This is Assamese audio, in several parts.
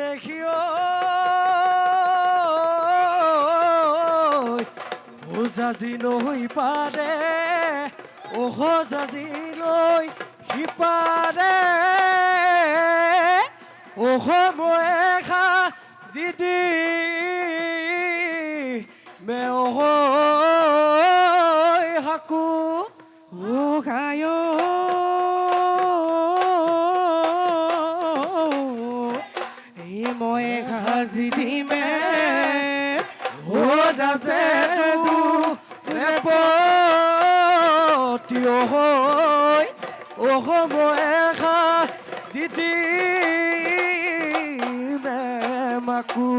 দেখিও জাজি লৈ পাৰে জাজি লৈ সিপাৰে ময়ে খা জিদি মে হাকু গায় মই ঘাজি দিমে যাছে নেপতিয় হৈ ময়ে খা জিদি মে মাকু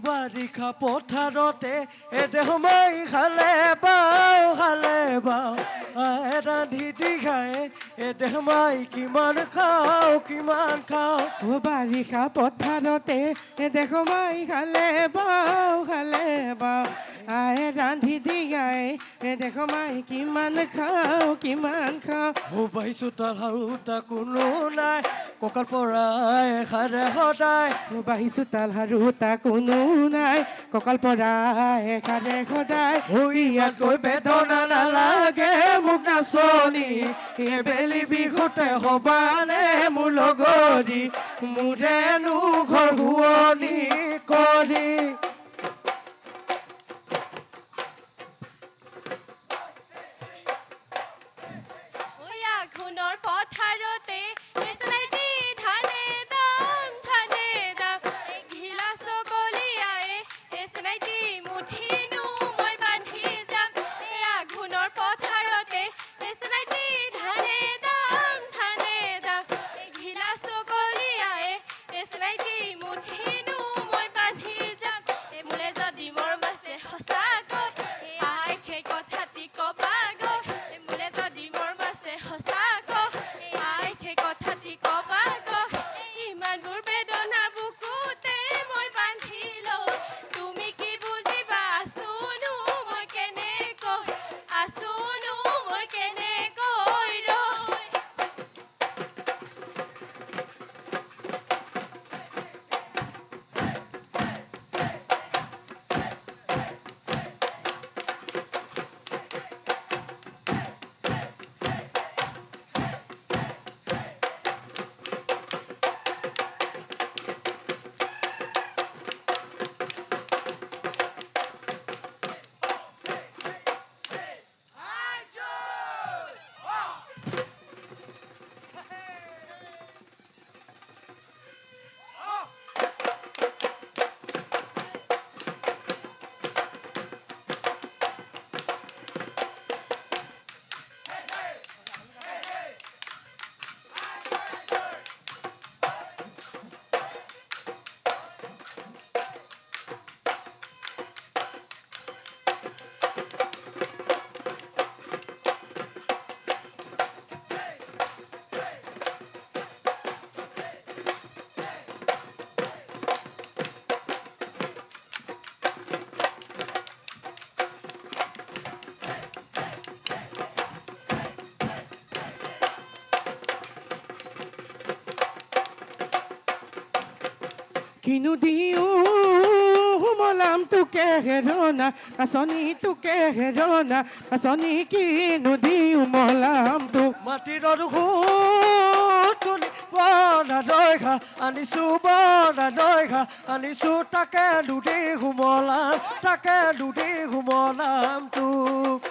বাৰিষা পথাৰতে এদে সোমাই খালে বাও ৰান্ধি দি খায় এদে সোমাই কিমান খাওঁ বাৰিষা পথাৰতে দেখো মাই খালে বাও আই ৰান্ধি দি গাই দেখো মাই কিমান খাওঁ বাই চোতাল হাৰুতা কোনো নাই ককাৰ পৰাই খাৰে সদায় বাই চোতাল হাৰুতা কোনো নাই কঁকাল পৰাই খাৰে সদায় ইয়াতকৈ বেদনা নালাগে মোক নাচনি বেলি বিহুতে হবানে মোৰ লগৰী মোৰেনো ঘৰ ঘুৱনি কৰি আঘোণৰ পথাৰতে কিনো দিও মলাম তোকে হেৰনা আচনি তোকে হেৰনা আচনি কিনো দিও মলাম তোক মাটিৰ খুতুলি বনালৈ খা আনিছো বনালৈ খা আনিছো তাকে দুদি ঘুমলাম তোক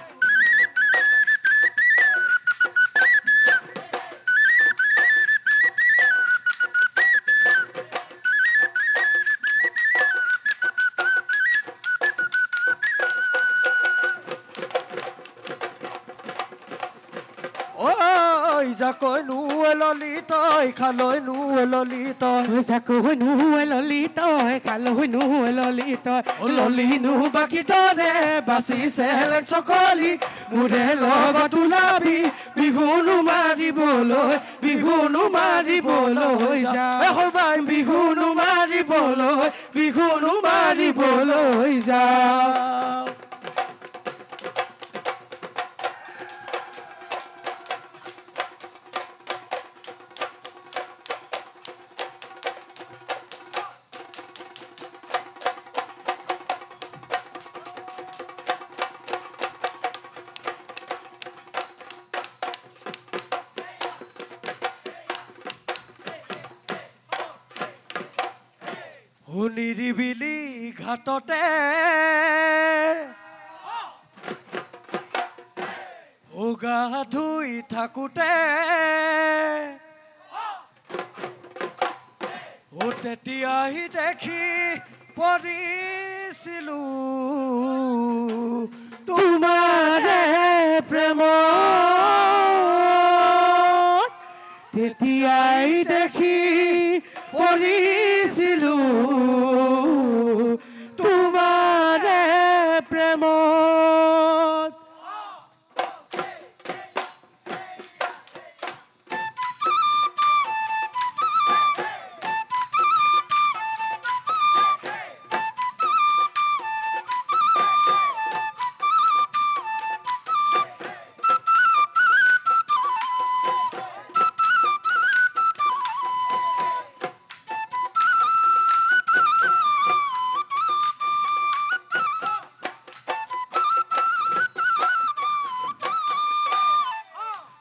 জাকৈ নুৱে ললি তই খালৈ নুৱে ললি তই জাকৈ নুৱে ললি তই খালৈ নুৱে ললি তই ললি নু বাকী তৰে বাচি চেলেং চকলি মোৰে লগত ওলাবি বিহুনো মাৰিবলৈ বিহুনো মাৰিবলৈ যা সবাই বিহুনো মাৰিবলৈ যা নিৰিবিলি ঘাটতে গা ধুই থাকোতে তেতিয়াই দেখি পৰিছিলো তোমাৰে প্ৰেমত তেতিয়াই দেখি পৰিছিলো তোমাৰে প্ৰেমত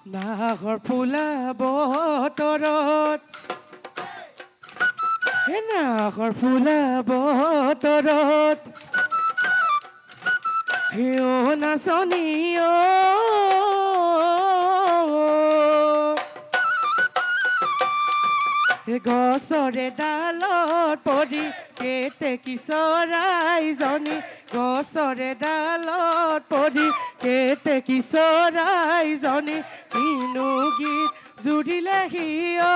নাহৰ ফুলা বতৰত নাহৰ ফুলা বতৰত হেও নাচনী গছৰে ডালত পৰি কেতেকী চৰাইজনী গছৰে ডালত পৰি কেতেকী চৰাইজনী কিনো গীত জুৰিলে সিয়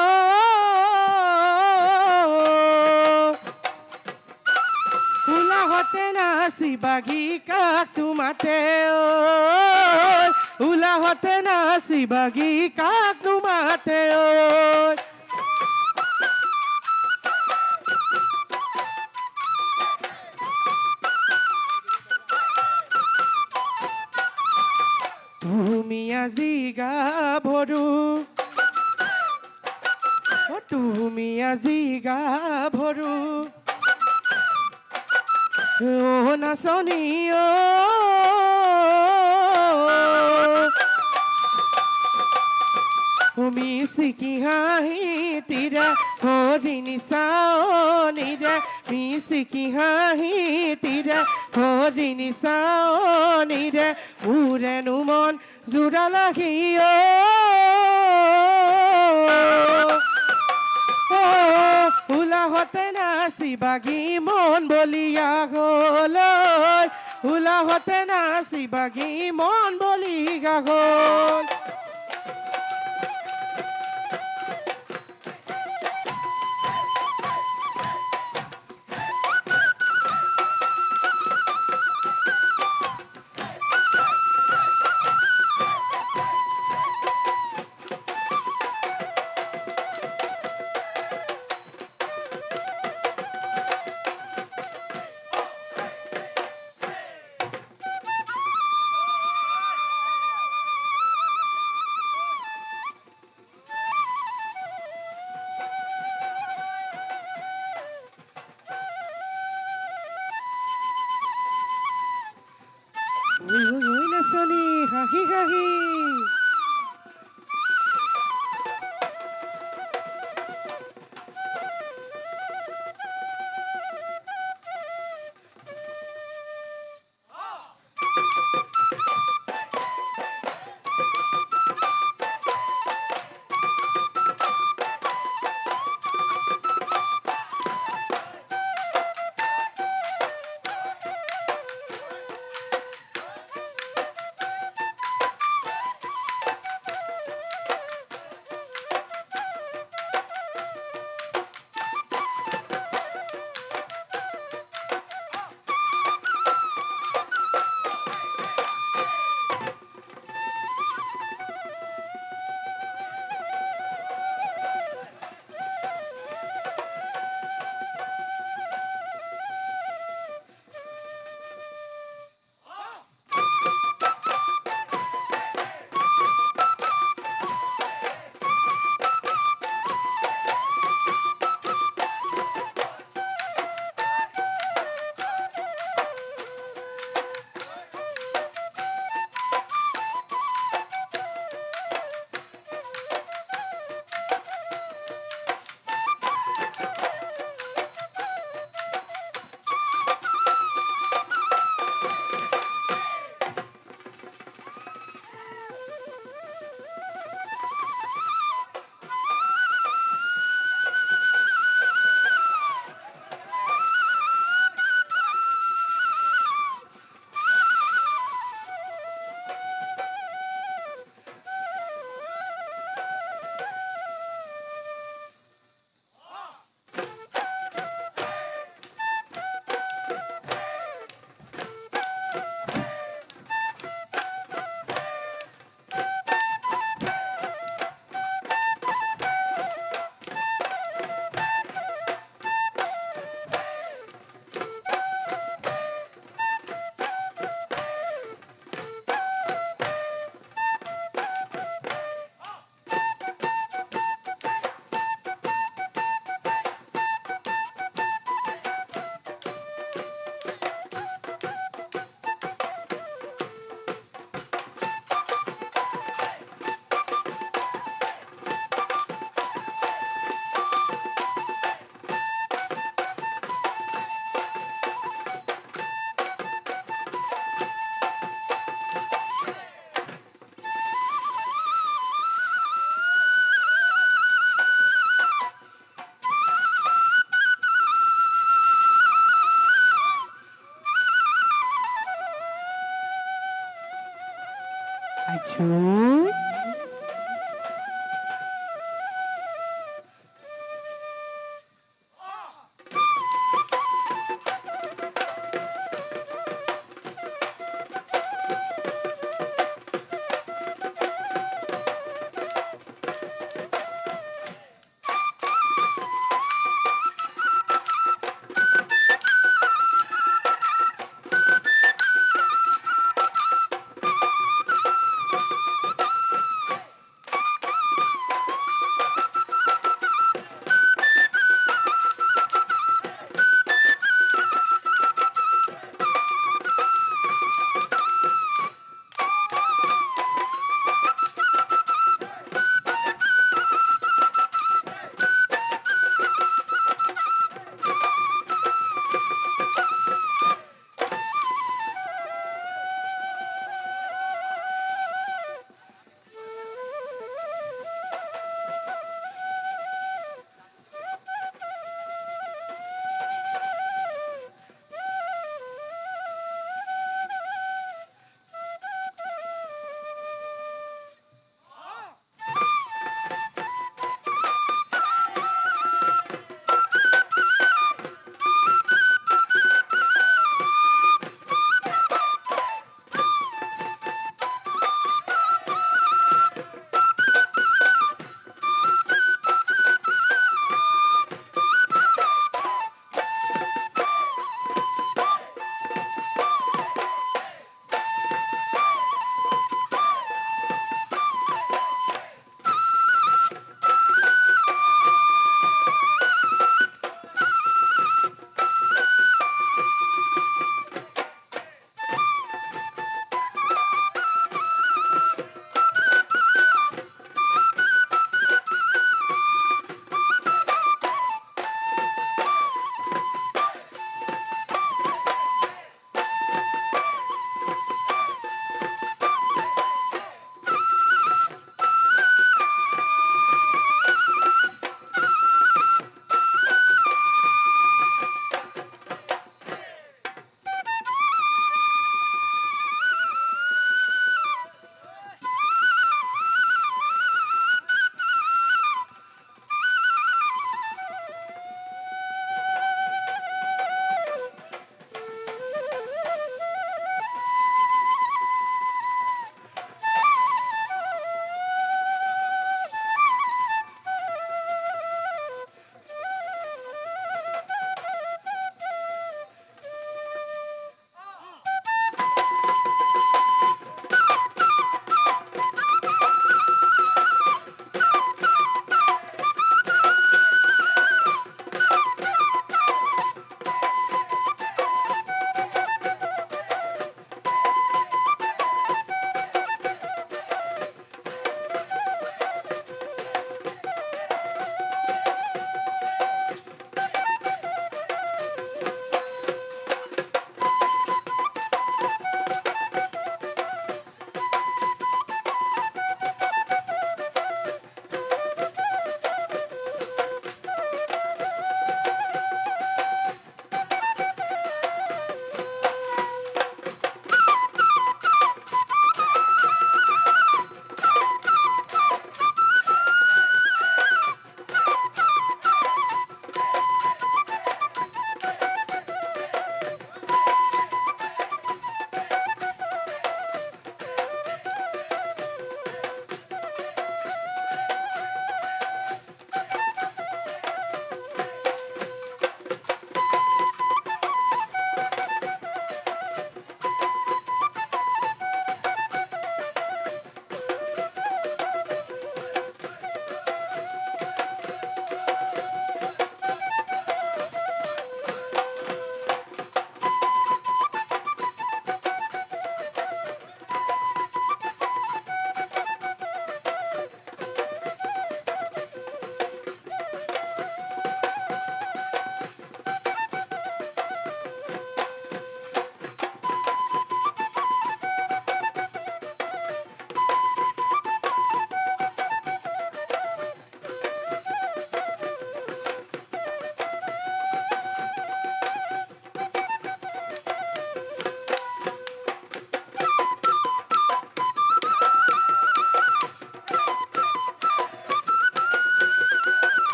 উলাহতে নাচি বাগি কাক তোমাতে উলাহতে নাচি বাগি কাক তোমাতে তুমি আজি গাভৰু তুমি আজি গাভৰু নাচনী মিচিকি হাঁহি তিৰা হৰিণী চাৱনীৰে মিচিকি হাঁহি তিৰা হৰিণী চাৱনীৰে মোৰেনো মন জোৰালাহি উলাহতে নাচি বাগি মন বলিয়া গ'ল উলাহতে নাচি বাগি মন বলিয়া গ'ল Uy, naচনী হাঁহি হাঁহি আচ্ছা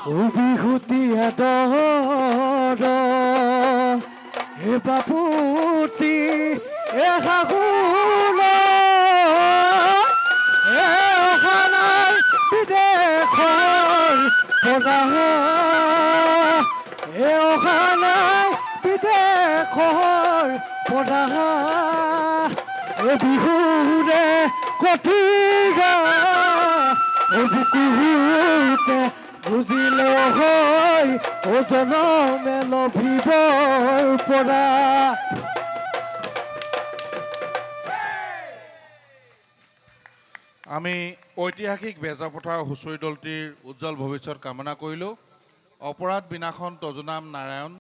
বিহুতীয়া দৰ হে বাপুতি এ শাহুল এ অহা নাই বিদেশৰ পৰা এ অহা নাই বিদেশৰ পৰা এ বিহুৰে কঠিগা এ বুকুতে বুজিলে হয় ও জনমে লভিবৰ পৰা আমি ঐতিহাসিক বেজাপথাৰ হুঁচৰি দলটিৰ উজ্জ্বল ভৱিষ্যত কামনা কৰিলোঁ। অপৰাধ বিনাশন তজুনাম নাৰায়ণ।